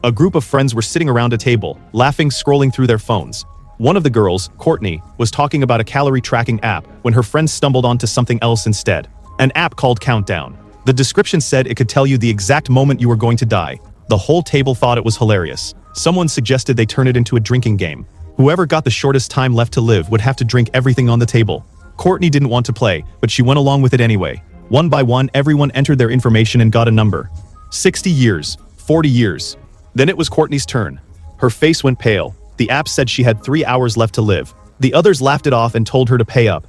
A group of friends were sitting around a table, laughing, scrolling through their phones. One of the girls, Courtney, was talking about a calorie tracking app when her friends stumbled onto something else instead. An app called Countdown. The description said it could tell you the exact moment you were going to die. The whole table thought it was hilarious. Someone suggested they turn it into a drinking game. Whoever got the shortest time left to live would have to drink everything on the table. Courtney didn't want to play, but she went along with it anyway. One by one, everyone entered their information and got a number. 60 years, 40 years. Then it was Courtney's turn. Her face went pale. The app said she had 3 hours left to live. The others laughed it off and told her to pay up.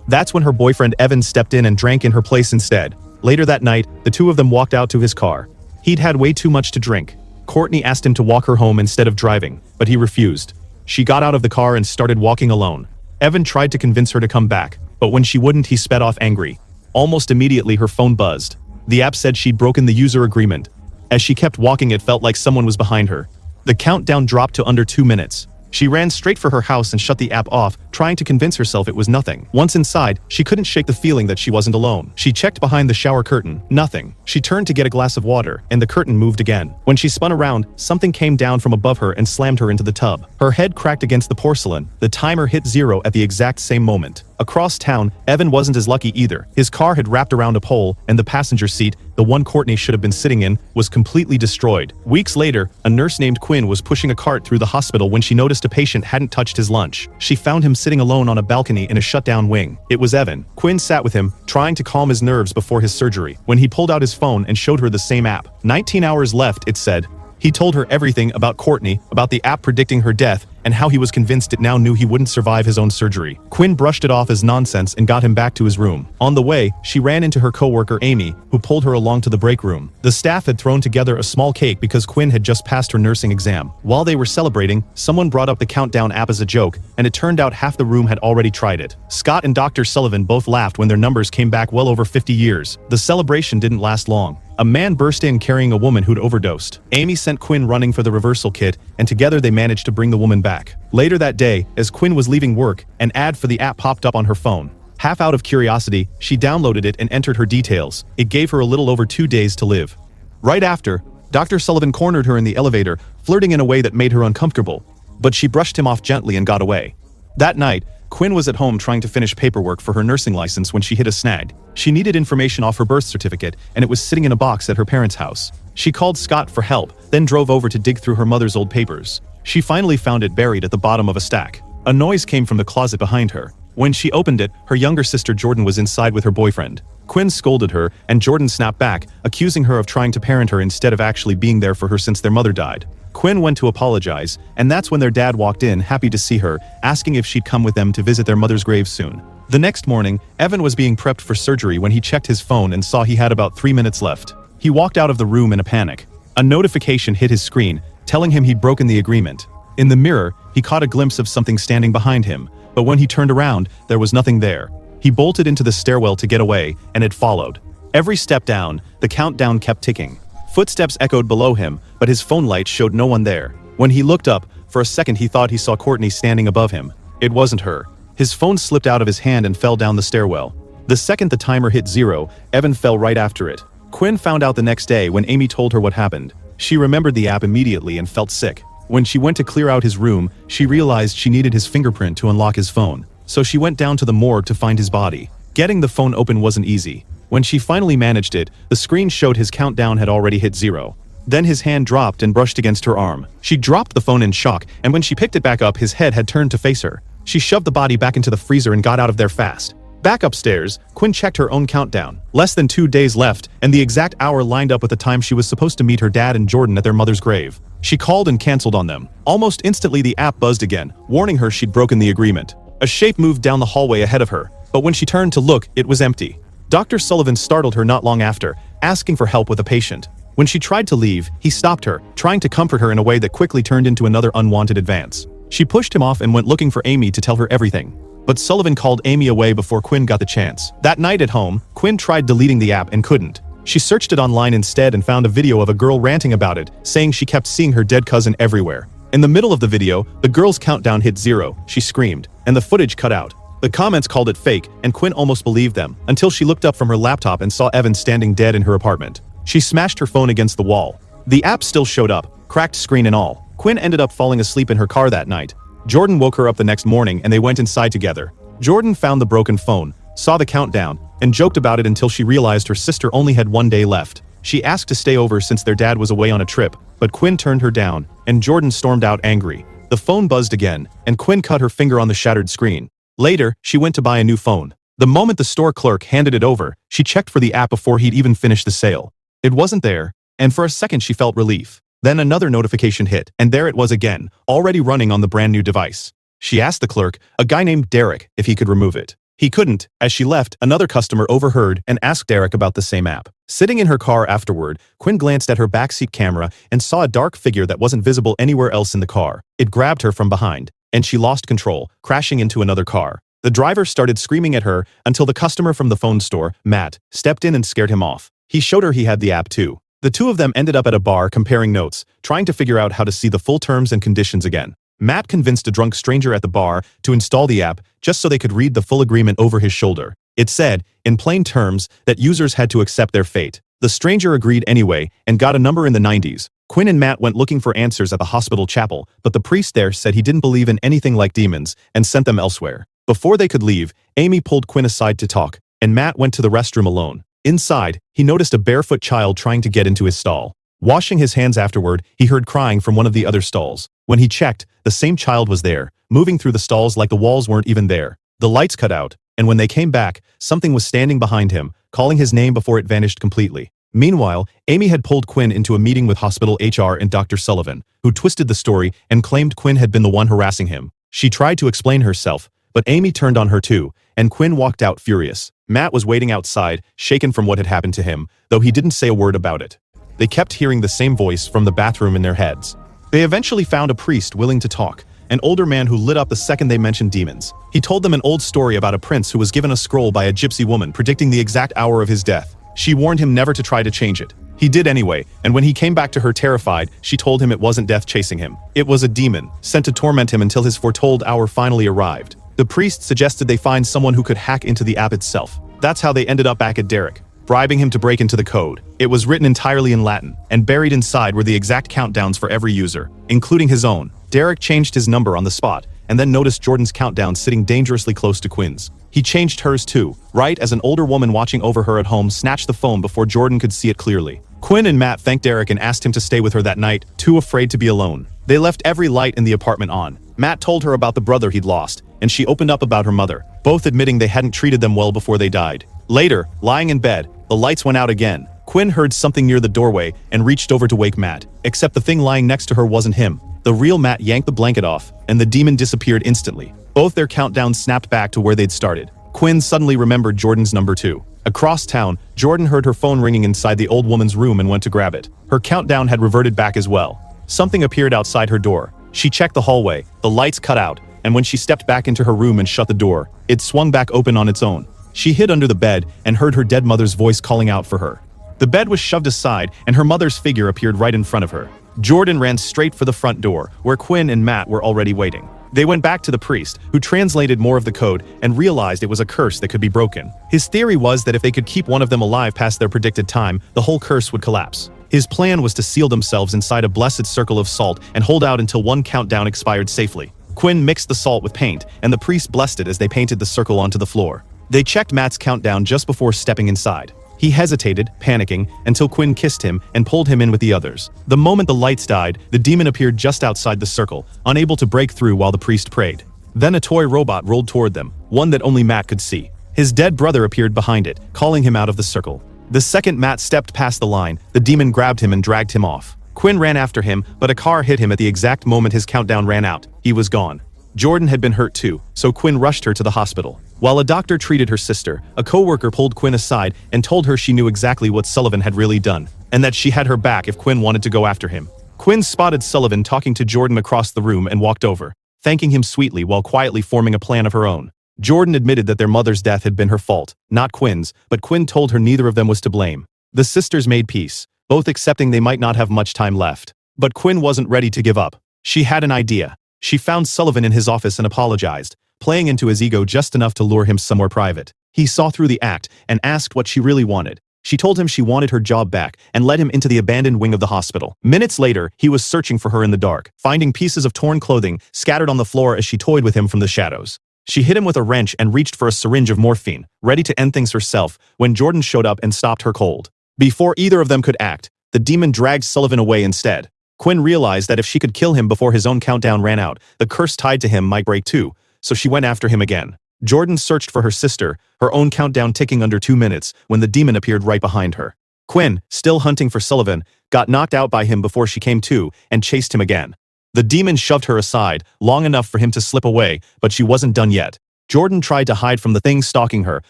That's when her boyfriend Evan stepped in and drank in her place instead. Later that night, the two of them walked out to his car. He'd had way too much to drink. Courtney asked him to walk her home instead of driving, but he refused. She got out of the car and started walking alone. Evan tried to convince her to come back, but when she wouldn't, he sped off angry. Almost immediately, her phone buzzed. The app said she'd broken the user agreement. As she kept walking, it felt like someone was behind her. The countdown dropped to under 2 minutes. She ran straight for her house and shut the app off, trying to convince herself it was nothing. Once inside, she couldn't shake the feeling that she wasn't alone. She checked behind the shower curtain. Nothing. She turned to get a glass of water, and the curtain moved again. When she spun around, something came down from above her and slammed her into the tub. Her head cracked against the porcelain. The timer hit 0 at the exact same moment. Across town, Evan wasn't as lucky either. His car had wrapped around a pole, and the passenger seat, the one Courtney should have been sitting in, was completely destroyed. Weeks later, a nurse named Quinn was pushing a cart through the hospital when she noticed a patient hadn't touched his lunch. She found him sitting alone on a balcony in a shutdown wing. It was Evan. Quinn sat with him, trying to calm his nerves before his surgery, when he pulled out his phone and showed her the same app. 19 hours left, it said. He told her everything about Courtney, about the app predicting her death, and how he was convinced it now knew he wouldn't survive his own surgery. Quinn brushed it off as nonsense and got him back to his room. On the way, she ran into her coworker Amy, who pulled her along to the break room. The staff had thrown together a small cake because Quinn had just passed her nursing exam. While they were celebrating, someone brought up the Countdown app as a joke, and it turned out half the room had already tried it. Scott and Dr. Sullivan both laughed when their numbers came back well over 50 years. The celebration didn't last long. A man burst in carrying a woman who'd overdosed. Amy sent Quinn running for the reversal kit, and together they managed to bring the woman back. Later that day, as Quinn was leaving work, an ad for the app popped up on her phone. Half out of curiosity, she downloaded it and entered her details. It gave her a little over 2 days to live. Right after, Dr. Sullivan cornered her in the elevator, flirting in a way that made her uncomfortable. But she brushed him off gently and got away. That night, Quinn was at home trying to finish paperwork for her nursing license when she hit a snag. She needed information off her birth certificate, and it was sitting in a box at her parents' house. She called Scott for help, then drove over to dig through her mother's old papers. She finally found it buried at the bottom of a stack. A noise came from the closet behind her. When she opened it, her younger sister Jordan was inside with her boyfriend. Quinn scolded her, and Jordan snapped back, accusing her of trying to parent her instead of actually being there for her since their mother died. Quinn went to apologize, and that's when their dad walked in, happy to see her, asking if she'd come with them to visit their mother's grave soon. The next morning, Evan was being prepped for surgery when he checked his phone and saw he had about 3 minutes left. He walked out of the room in a panic. A notification hit his screen, telling him he'd broken the agreement. In the mirror, he caught a glimpse of something standing behind him, but when he turned around, there was nothing there. He bolted into the stairwell to get away, and it followed. Every step down, the countdown kept ticking. Footsteps echoed below him, but his phone light showed no one there. When he looked up, for a second he thought he saw Courtney standing above him. It wasn't her. His phone slipped out of his hand and fell down the stairwell. The second the timer hit 0, Evan fell right after it. Quinn found out the next day when Amy told her what happened. She remembered the app immediately and felt sick. When she went to clear out his room, she realized she needed his fingerprint to unlock his phone. So she went down to the morgue to find his body. Getting the phone open wasn't easy. When she finally managed it, the screen showed his countdown had already hit 0. Then his hand dropped and brushed against her arm. She dropped the phone in shock, and when she picked it back up, his head had turned to face her. She shoved the body back into the freezer and got out of there fast. Back upstairs, Quinn checked her own countdown. Less than 2 days left, and the exact hour lined up with the time she was supposed to meet her dad and Jordan at their mother's grave. She called and canceled on them. Almost instantly, the app buzzed again, warning her she'd broken the agreement. A shape moved down the hallway ahead of her, but when she turned to look, it was empty. Dr. Sullivan startled her not long after, asking for help with a patient. When she tried to leave, he stopped her, trying to comfort her in a way that quickly turned into another unwanted advance. She pushed him off and went looking for Amy to tell her everything. But Sullivan called Amy away before Quinn got the chance. That night at home, Quinn tried deleting the app and couldn't. She searched it online instead and found a video of a girl ranting about it, saying she kept seeing her dead cousin everywhere. In the middle of the video, the girl's countdown hit 0, she screamed, and the footage cut out. The comments called it fake, and Quinn almost believed them, until she looked up from her laptop and saw Evan standing dead in her apartment. She smashed her phone against the wall. The app still showed up, cracked screen and all. Quinn ended up falling asleep in her car that night. Jordan woke her up the next morning and they went inside together. Jordan found the broken phone, saw the countdown, and joked about it until she realized her sister only had 1 day left. She asked to stay over since their dad was away on a trip, but Quinn turned her down, and Jordan stormed out angry. The phone buzzed again, and Quinn cut her finger on the shattered screen. Later, she went to buy a new phone. The moment the store clerk handed it over, she checked for the app before he'd even finished the sale. It wasn't there, and for a second she felt relief. Then another notification hit, and there it was again, already running on the brand new device. She asked the clerk, a guy named Derek, if he could remove it. He couldn't. As she left, another customer overheard and asked Derek about the same app. Sitting in her car afterward, Quinn glanced at her backseat camera and saw a dark figure that wasn't visible anywhere else in the car. It grabbed her from behind, and she lost control, crashing into another car. The driver started screaming at her until the customer from the phone store, Matt, stepped in and scared him off. He showed her he had the app too. The two of them ended up at a bar comparing notes, trying to figure out how to see the full terms and conditions again. Matt convinced a drunk stranger at the bar to install the app just so they could read the full agreement over his shoulder. It said, in plain terms, that users had to accept their fate. The stranger agreed anyway and got a number in the 90s. Quinn and Matt went looking for answers at the hospital chapel, but the priest there said he didn't believe in anything like demons and sent them elsewhere. Before they could leave, Amy pulled Quinn aside to talk, and Matt went to the restroom alone. Inside, he noticed a barefoot child trying to get into his stall. Washing his hands afterward, he heard crying from one of the other stalls. When he checked, the same child was there, moving through the stalls like the walls weren't even there. The lights cut out, and when they came back, something was standing behind him, calling his name before it vanished completely. Meanwhile, Amy had pulled Quinn into a meeting with hospital HR and Dr. Sullivan, who twisted the story and claimed Quinn had been the one harassing him. She tried to explain herself, but Amy turned on her too, and Quinn walked out furious. Matt was waiting outside, shaken from what had happened to him, though he didn't say a word about it. They kept hearing the same voice from the bathroom in their heads. They eventually found a priest willing to talk, an older man who lit up the second they mentioned demons. He told them an old story about a prince who was given a scroll by a gypsy woman predicting the exact hour of his death. She warned him never to try to change it. He did anyway, and when he came back to her terrified, she told him it wasn't death chasing him. It was a demon, sent to torment him until his foretold hour finally arrived. The priest suggested they find someone who could hack into the app itself. That's how they ended up back at Derek, bribing him to break into the code. It was written entirely in Latin, and buried inside were the exact countdowns for every user, including his own. Derek changed his number on the spot, and then noticed Jordan's countdown sitting dangerously close to Quinn's. He changed hers too, right as an older woman watching over her at home snatched the phone before Jordan could see it clearly. Quinn and Matt thanked Derek and asked him to stay with her that night, too afraid to be alone. They left every light in the apartment on. Matt told her about the brother he'd lost, and she opened up about her mother, both admitting they hadn't treated them well before they died. Later, lying in bed, the lights went out again. Quinn heard something near the doorway and reached over to wake Matt, except the thing lying next to her wasn't him. The real Matt yanked the blanket off, and the demon disappeared instantly. Both their countdowns snapped back to where they'd started. Quinn suddenly remembered Jordan's number too. Across town, Jordan heard her phone ringing inside the old woman's room and went to grab it. Her countdown had reverted back as well. Something appeared outside her door. She checked the hallway, the lights cut out, and when she stepped back into her room and shut the door, it swung back open on its own. She hid under the bed and heard her dead mother's voice calling out for her. The bed was shoved aside and her mother's figure appeared right in front of her. Jordan ran straight for the front door, where Quinn and Matt were already waiting. They went back to the priest, who translated more of the code and realized it was a curse that could be broken. His theory was that if they could keep one of them alive past their predicted time, the whole curse would collapse. His plan was to seal themselves inside a blessed circle of salt and hold out until one countdown expired safely. Quinn mixed the salt with paint, and the priest blessed it as they painted the circle onto the floor. They checked Matt's countdown just before stepping inside. He hesitated, panicking, until Quinn kissed him and pulled him in with the others. The moment the lights died, the demon appeared just outside the circle, unable to break through while the priest prayed. Then a toy robot rolled toward them, one that only Matt could see. His dead brother appeared behind it, calling him out of the circle. The second Matt stepped past the line, the demon grabbed him and dragged him off. Quinn ran after him, but a car hit him at the exact moment his countdown ran out. He was gone. Jordan had been hurt too, so Quinn rushed her to the hospital. While a doctor treated her sister, a coworker pulled Quinn aside and told her she knew exactly what Sullivan had really done, and that she had her back if Quinn wanted to go after him. Quinn spotted Sullivan talking to Jordan across the room and walked over, thanking him sweetly while quietly forming a plan of her own. Jordan admitted that their mother's death had been her fault, not Quinn's, but Quinn told her neither of them was to blame. The sisters made peace, both accepting they might not have much time left. But Quinn wasn't ready to give up. She had an idea. She found Sullivan in his office and apologized, playing into his ego just enough to lure him somewhere private. He saw through the act and asked what she really wanted. She told him she wanted her job back and led him into the abandoned wing of the hospital. Minutes later, he was searching for her in the dark, finding pieces of torn clothing scattered on the floor as she toyed with him from the shadows. She hit him with a wrench and reached for a syringe of morphine, ready to end things herself, when Jordan showed up and stopped her cold. Before either of them could act, the demon dragged Sullivan away instead. Quinn realized that if she could kill him before his own countdown ran out, the curse tied to him might break too, so she went after him again. Jordan searched for her sister, her own countdown ticking under 2 minutes, when the demon appeared right behind her. Quinn, still hunting for Sullivan, got knocked out by him before she came to and chased him again. The demon shoved her aside, long enough for him to slip away, but she wasn't done yet. Jordan tried to hide from the thing stalking her,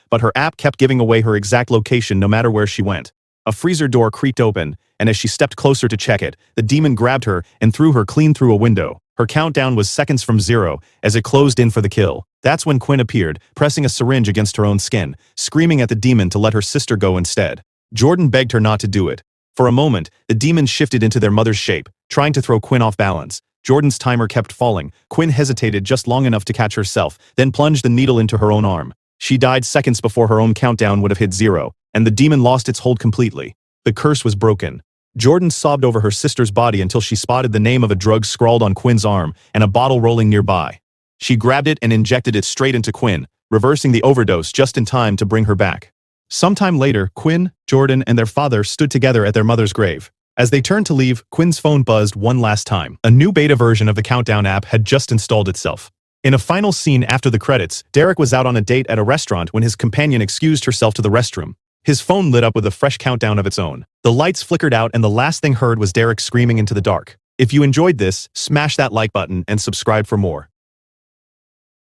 but her app kept giving away her exact location no matter where she went. A freezer door creaked open, and as she stepped closer to check it, the demon grabbed her and threw her clean through a window. Her countdown was seconds from 0, as it closed in for the kill. That's when Quinn appeared, pressing a syringe against her own skin, screaming at the demon to let her sister go instead. Jordan begged her not to do it. For a moment, the demons shifted into their mother's shape, trying to throw Quinn off balance. Jordan's timer kept falling. Quinn hesitated just long enough to catch herself, then plunged the needle into her own arm. She died seconds before her own countdown would have hit 0, and the demon lost its hold completely. The curse was broken. Jordan sobbed over her sister's body until she spotted the name of a drug scrawled on Quinn's arm and a bottle rolling nearby. She grabbed it and injected it straight into Quinn, reversing the overdose just in time to bring her back. Sometime later, Quinn, Jordan, and their father stood together at their mother's grave. As they turned to leave, Quinn's phone buzzed one last time. A new beta version of the Countdown app had just installed itself. In a final scene after the credits, Derek was out on a date at a restaurant when his companion excused herself to the restroom. His phone lit up with a fresh countdown of its own. The lights flickered out and the last thing heard was Derek screaming into the dark. If you enjoyed this, smash that like button and subscribe for more.